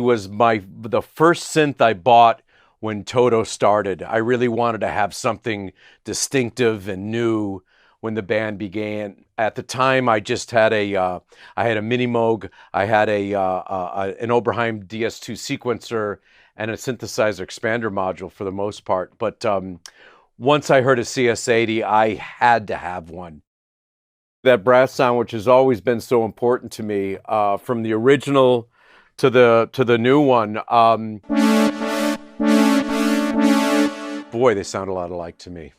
was the first synth I bought when Toto started. I really wanted to have something distinctive and new when the band began. At the time, I just had I had a Mini Moog, I had an Oberheim DS2 sequencer, and a synthesizer expander module for the most part. But once I heard a CS80, I had to have one. That brass sound, which has always been so important to me, from the original to the new one. Boy, they sound a lot alike to me.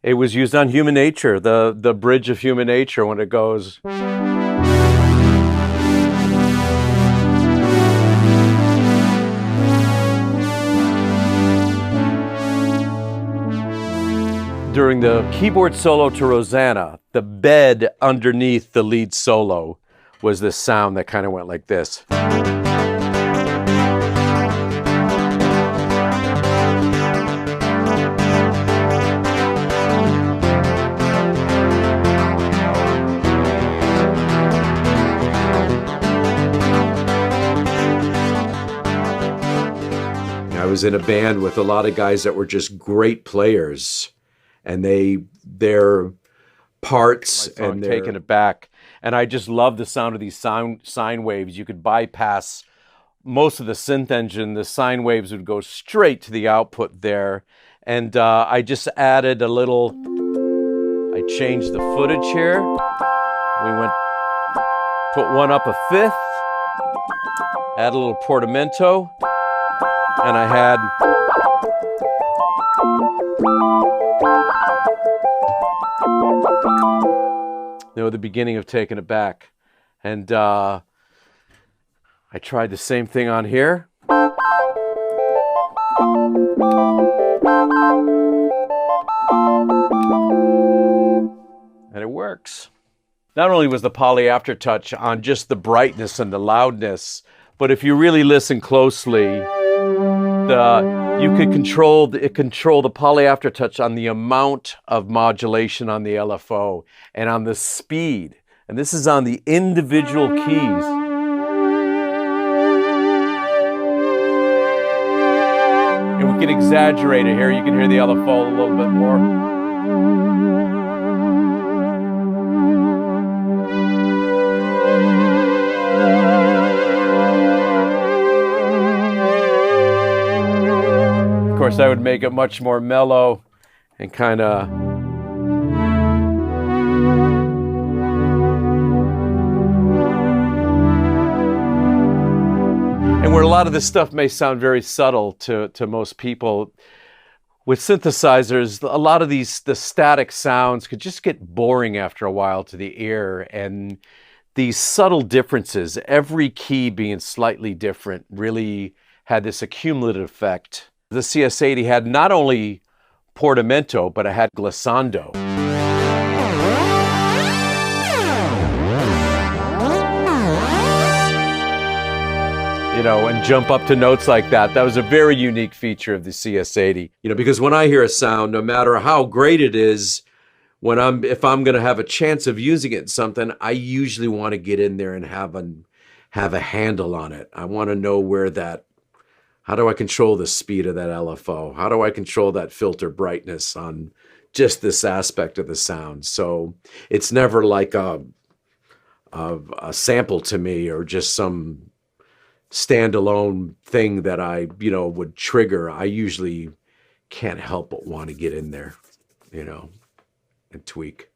It was used on Human Nature, the bridge of Human Nature, when it goes. During the keyboard solo to Rosanna, the bed underneath the lead solo was this sound that kind of went like this. I was in a band with a lot of guys that were just great players, and their parts and Taking It Back. And I just love the sound of these sine waves. You could bypass most of the synth engine. The sine waves would go straight to the output there. And I just added a little, I changed the footage here. We put one up a fifth, add a little portamento, and I had the beginning of Taking It Back. And I tried the same thing on here. And it works. Not only was the poly aftertouch on just the brightness and the loudness, but if you really listen closely, you could control the poly aftertouch on the amount of modulation on the LFO and on the speed. And this is on the individual keys. And we can exaggerate it here. You can hear the LFO a little bit more. Of course, I would make it much more mellow and kind of. And where a lot of this stuff may sound very subtle to most people, with synthesizers, a lot of the static sounds could just get boring after a while to the ear. And these subtle differences, every key being slightly different, really had this accumulative effect. The CS80 had not only portamento, but it had glissando. And jump up to notes like that. That was a very unique feature of the CS80. Because when I hear a sound, no matter how great it is, if I'm going to have a chance of using it in something, I usually want to get in there and have a handle on it. I want to know how do I control the speed of that LFO? How do I control that filter brightness on just this aspect of the sound? So it's never like a sample to me or just some standalone thing that I, would trigger. I usually can't help but want to get in there, and tweak.